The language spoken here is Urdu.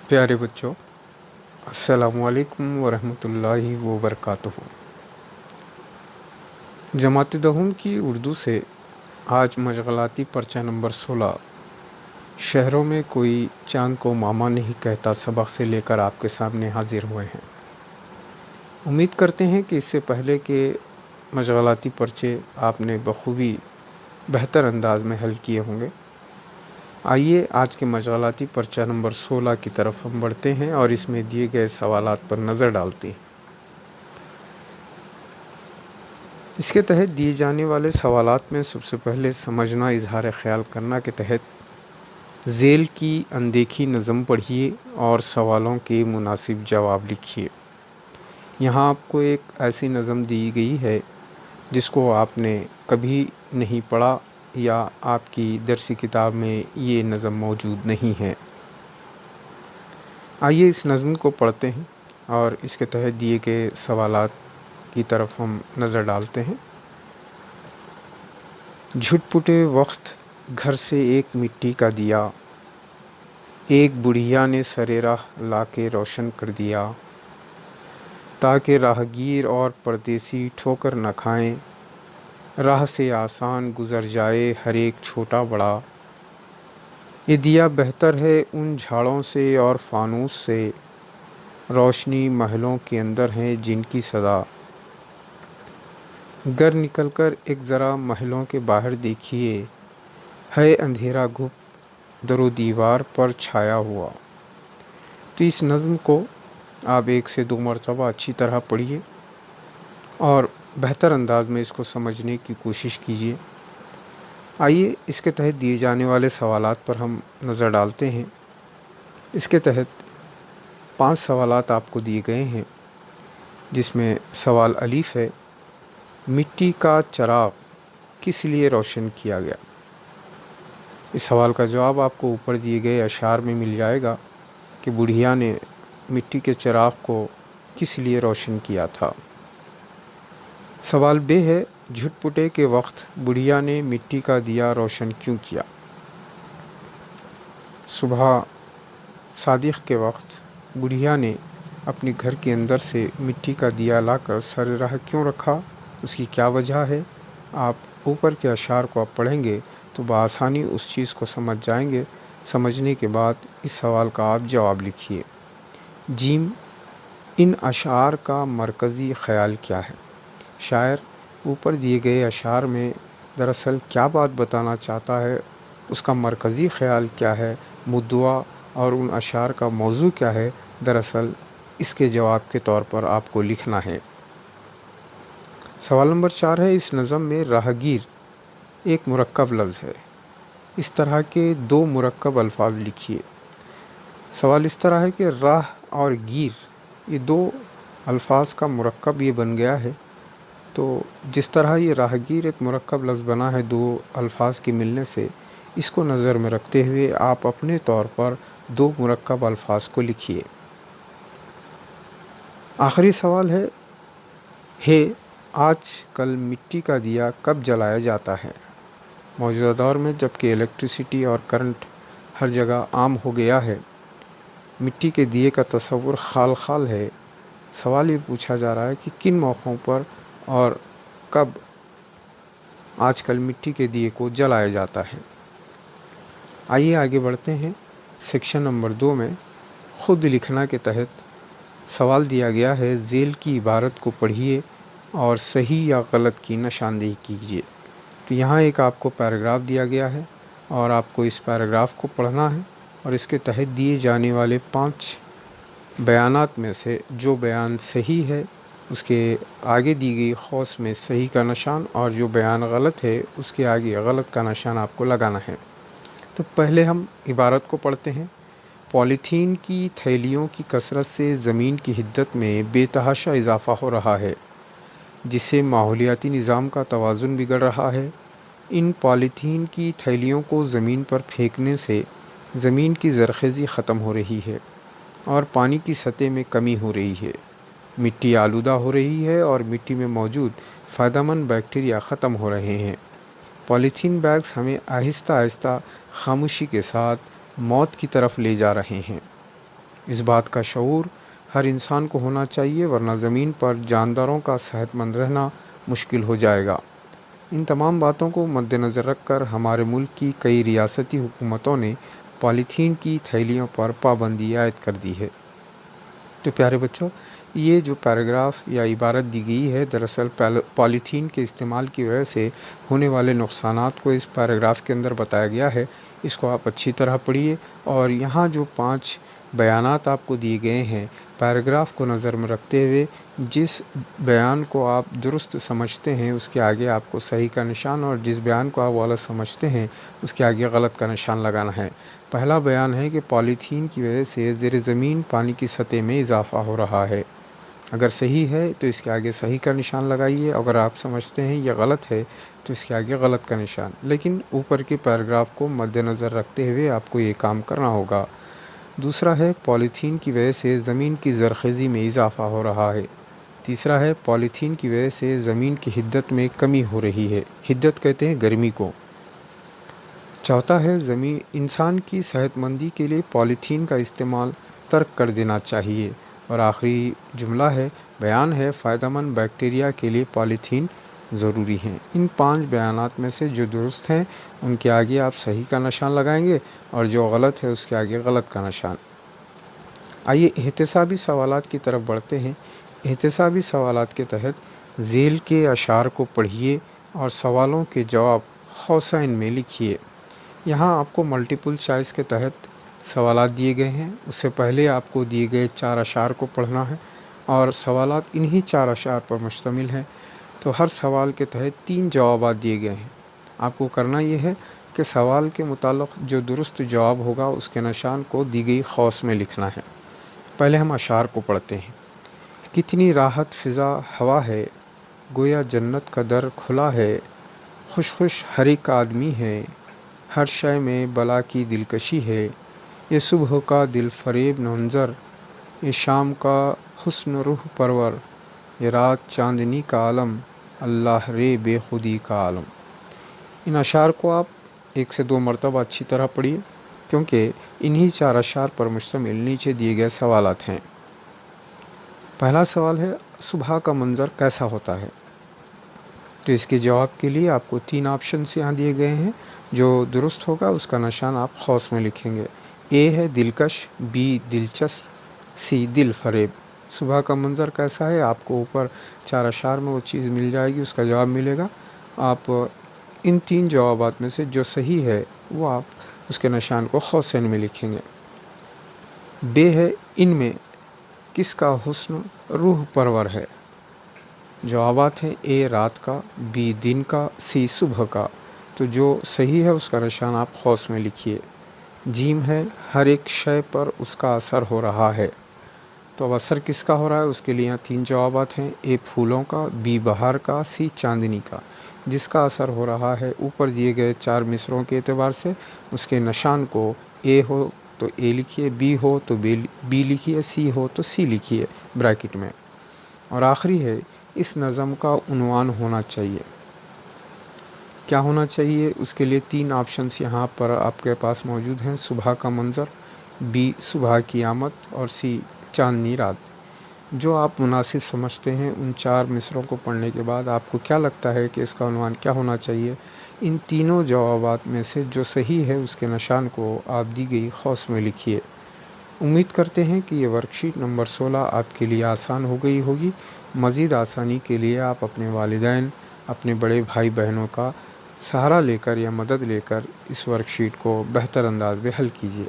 پیارے بچوں، السلام علیکم ورحمۃ اللہ وبرکاتہ۔ جماعت دہم کی اردو سے آج مشغلاتی پرچہ نمبر 16 شہروں میں کوئی چاند کو ماما نہیں کہتا سبق سے لے کر آپ کے سامنے حاضر ہوئے ہیں۔ امید کرتے ہیں کہ اس سے پہلے کے مشغلاتی پرچے آپ نے بخوبی بہتر انداز میں حل کیے ہوں گے۔ آئیے آج کے مشغلاتی پرچہ نمبر 16 کی طرف ہم بڑھتے ہیں اور اس میں دیے گئے سوالات پر نظر ڈالتے ہیں۔ اس کے تحت دیے جانے والے سوالات میں سب سے پہلے سمجھنا اظہار خیال کرنا کے تحت ذیل کی اندیکھی نظم پڑھیے اور سوالوں کے مناسب جواب لکھیے۔ یہاں آپ کو ایک ایسی نظم دی گئی ہے جس کو آپ نے کبھی نہیں پڑھا یا آپ کی درسی کتاب میں یہ نظم موجود نہیں ہے۔ آئیے اس نظم کو پڑھتے ہیں اور اس کے تحت دیے گئے سوالات کی طرف ہم نظر ڈالتے ہیں۔ جھٹ پٹے وقت گھر سے ایک مٹی کا دیا، ایک بڑھیا نے سرے راہ لا کے روشن کر دیا، تاکہ راہگیر اور پردیسی ٹھوکر نہ کھائیں، راہ سے آسان گزر جائے ہر ایک چھوٹا بڑا۔ یہ دیا بہتر ہے ان جھاڑوں سے اور فانوس سے، روشنی محلوں کے اندر ہے جن کی صدا۔ گر نکل کر ایک ذرا محلوں کے باہر دیکھیے، ہے اندھیرا گھپ در و دیوار پر چھایا ہوا۔ تو اس نظم کو آپ 1 سے 2 مرتبہ اچھی طرح پڑھیے اور بہتر انداز میں اس کو سمجھنے کی کوشش کیجیے۔ آئیے اس کے تحت دیے جانے والے سوالات پر ہم نظر ڈالتے ہیں۔ اس کے تحت 5 سوالات آپ کو دیے گئے ہیں، جس میں سوال الف ہے، مٹی کا چراغ کس لیے روشن کیا گیا؟ اس سوال کا جواب آپ کو اوپر دیے گئے اشعار میں مل جائے گا کہ بڑھیا نے مٹی کے چراغ کو کس لیے روشن کیا تھا۔ سوال ب ہے، جھٹ پٹے کے وقت بڑھیا نے مٹی کا دیا روشن کیوں کیا؟ صبح صادق کے وقت بڑھیا نے اپنے گھر کے اندر سے مٹی کا دیا لا کر سر راہ کیوں رکھا؟ اس کی کیا وجہ ہے؟ آپ اوپر کے اشعار کو آپ پڑھیں گے تو بآسانی اس چیز کو سمجھ جائیں گے۔ سمجھنے کے بعد اس سوال کا آپ جواب لکھیے۔ جیم، ان اشعار کا مرکزی خیال کیا ہے؟ شاعر اوپر دیے گئے اشعار میں دراصل کیا بات بتانا چاہتا ہے، اس کا مرکزی خیال کیا ہے، مدعا اور ان اشعار کا موضوع کیا ہے، دراصل اس کے جواب کے طور پر آپ کو لکھنا ہے۔ سوال نمبر 4 ہے، اس نظم میں راہگیر ایک مرکب لفظ ہے، اس طرح کے 2 مرکب الفاظ لکھیے۔ سوال اس طرح ہے کہ راہ اور گیر یہ 2 الفاظ کا مرکب یہ بن گیا ہے، تو جس طرح یہ راہگیر ایک مرکب لفظ بنا ہے 2 الفاظ کے ملنے سے، اس کو نظر میں رکھتے ہوئے آپ اپنے طور پر 2 مرکب الفاظ کو لکھیے۔ آخری سوال ہے آج کل مٹی کا دیا کب جلایا جاتا ہے؟ موجودہ دور میں جب کہ الیکٹریسٹی اور کرنٹ ہر جگہ عام ہو گیا ہے، مٹی کے دیے کا تصور خال خال ہے۔ سوال یہ پوچھا جا رہا ہے کہ کن موقعوں پر اور کب آج کل مٹی کے دیے کو جلایا جاتا ہے۔ آئیے آگے بڑھتے ہیں۔ سیکشن نمبر 2 میں خود لکھنا کے تحت سوال دیا گیا ہے، ذیل کی عبارت کو پڑھیے اور صحیح یا غلط کی نشاندہی کیجیے۔ تو یہاں ایک آپ کو پیراگراف دیا گیا ہے اور آپ کو اس پیراگراف کو پڑھنا ہے اور اس کے تحت دیے جانے والے 5 بیانات میں سے جو بیان صحیح ہے اس کے آگے دی گئی قوس میں صحیح کا نشان، اور جو بیان غلط ہے اس کے آگے غلط کا نشان آپ کو لگانا ہے۔ تو پہلے ہم عبارت کو پڑھتے ہیں۔ پولیتھین کی تھیلیوں کی کثرت سے زمین کی حدت میں بے تحاشا اضافہ ہو رہا ہے، جس سے ماحولیاتی نظام کا توازن بگڑ رہا ہے۔ ان پولیتھین کی تھیلیوں کو زمین پر پھینکنے سے زمین کی زرخیزی ختم ہو رہی ہے اور پانی کی سطح میں کمی ہو رہی ہے، مٹی آلودہ ہو رہی ہے اور مٹی میں موجود فائدہ مند بیکٹیریا ختم ہو رہے ہیں۔ پولیتھین بیگز ہمیں آہستہ آہستہ خاموشی کے ساتھ موت کی طرف لے جا رہے ہیں۔ اس بات کا شعور ہر انسان کو ہونا چاہیے، ورنہ زمین پر جانداروں کا صحت مند رہنا مشکل ہو جائے گا۔ ان تمام باتوں کو مد نظر رکھ کر ہمارے ملک کی کئی ریاستی حکومتوں نے پالیتھین کی تھیلیوں پر پابندی عائد کر دی ہے۔ تو پیارے بچوں، یہ جو پیراگراف یا عبارت دی گئی ہے، دراصل پالیتھین کے استعمال کی وجہ سے ہونے والے نقصانات کو اس پیراگراف کے اندر بتایا گیا ہے۔ اس کو آپ اچھی طرح پڑھیے، اور یہاں جو 5 بیانات آپ کو دیے گئے ہیں، پیراگراف کو نظر میں رکھتے ہوئے جس بیان کو آپ درست سمجھتے ہیں اس کے آگے آپ کو صحیح کا نشان، اور جس بیان کو آپ غلط سمجھتے ہیں اس کے آگے غلط کا نشان لگانا ہے۔ پہلا بیان ہے کہ پالیتھین کی وجہ سے زیر زمین پانی کی سطح میں اضافہ ہو رہا ہے۔ اگر صحیح ہے تو اس کے آگے صحیح کا نشان لگائیے، اگر آپ سمجھتے ہیں یہ غلط ہے تو اس کے آگے غلط کا نشان۔ لیکن اوپر کے پیراگراف کو مد نظر رکھتے ہوئے آپ کو یہ کام کرنا ہوگا۔ دوسرا ہے پالیتھین کی وجہ سے زمین کی زرخیزی میں اضافہ ہو رہا ہے۔ تیسرا ہے پالیتھین کی وجہ سے زمین کی حدت میں کمی ہو رہی ہے۔ حدت کہتے ہیں گرمی کو۔ چوتھا ہے انسان کی صحت مندی کے لیے پالیتھین کا استعمال ترک کر دینا چاہیے۔ اور آخری جملہ ہے، بیان ہے فائدہ مند بیکٹیریا کے لیے پالیتھین ضروری ہیں۔ ان 5 بیانات میں سے جو درست ہیں ان کے آگے آپ صحیح کا نشان لگائیں گے، اور جو غلط ہے اس کے آگے غلط کا نشان۔ آئیے احتسابی سوالات کی طرف بڑھتے ہیں۔ احتسابی سوالات کے تحت ذیل کے اشعار کو پڑھیے اور سوالوں کے جواب قوسین میں لکھیے۔ یہاں آپ کو ملٹیپل چوائس کے تحت سوالات دیے گئے ہیں۔ اس سے پہلے آپ کو دیے گئے 4 اشعار کو پڑھنا ہے، اور سوالات انہی 4 اشعار پر مشتمل ہیں۔ تو ہر سوال کے تحت 3 جوابات دیے گئے ہیں۔ آپ کو کرنا یہ ہے کہ سوال کے متعلق جو درست جواب ہوگا اس کے نشان کو دی گئی قوس میں لکھنا ہے۔ پہلے ہم اشعار کو پڑھتے ہیں۔ کتنی راحت فضا ہوا ہے، گویا جنت کا در کھلا ہے، خوش خوش ہر ایک آدمی ہے، ہر شے میں بلا کی دلکشی ہے، یہ صبح کا دل فریب منظر، یہ شام کا حسن روح پرور، یہ رات چاندنی کا عالم، اللہ رے بے خودی کا عالم۔ ان اشعار کو آپ 1 سے 2 مرتبہ اچھی طرح پڑھیے، کیونکہ انہی 4 اشعار پر مشتمل نیچے دیے گئے سوالات ہیں۔ پہلا سوال ہے، صبح کا منظر کیسا ہوتا ہے؟ تو اس کے جواب کے لیے آپ کو 3 آپشنز یہاں دیے گئے ہیں۔ جو درست ہوگا اس کا نشان آپ قوس میں لکھیں گے۔ اے ہے دلکش، بی دلچسپ، سی دل فریب۔ صبح کا منظر کیسا ہے، آپ کو اوپر 4 اشعار میں وہ چیز مل جائے گی، اس کا جواب ملے گا۔ آپ ان 3 جوابات میں سے جو صحیح ہے وہ آپ اس کے نشان کو قوسین میں لکھیں گے۔ بے ہے، ان میں کس کا حسن روح پرور ہے؟ جوابات ہیں، اے رات کا، بی دن کا، سی صبح کا۔ تو جو صحیح ہے اس کا نشان آپ قوس میں لکھیے۔ جیم ہے، ہر ایک شے پر اس کا اثر ہو رہا ہے۔ تو اب اثر کس کا ہو رہا ہے اس کے لیے یہاں 3 جوابات ہیں، اے پھولوں کا، بی بہار کا، سی چاندنی کا۔ جس کا اثر ہو رہا ہے اوپر دیے گئے 4 مصروں کے اعتبار سے اس کے نشان کو اے ہو تو اے لکھیے، بی ہو تو بی لکھیے، سی ہو تو سی لکھیے بریکٹ میں۔ اور آخری ہے، اس نظم کا عنوان ہونا چاہیے۔ کیا ہونا چاہیے؟ اس کے لیے 3 آپشنز یہاں پر آپ کے پاس موجود ہیں، صبح کا منظر، بی صبح کی آمد، اور سی چاندنی رات۔ جو آپ مناسب سمجھتے ہیں ان 4 مصروں کو پڑھنے کے بعد آپ کو کیا لگتا ہے کہ اس کا عنوان کیا ہونا چاہیے؟ ان تینوں جوابات میں سے جو صحیح ہے اس کے نشان کو آپ دی گئی قوس میں لکھیے۔ امید کرتے ہیں کہ یہ ورک شیٹ نمبر 16 آپ کے لیے آسان ہو گئی ہوگی۔ مزید آسانی کے لیے آپ اپنے والدین، اپنے بڑے بھائی بہنوں کا سہارا لے کر یا مدد لے کر اس ورک شیٹ کو بہتر انداز میں حل کیجیے۔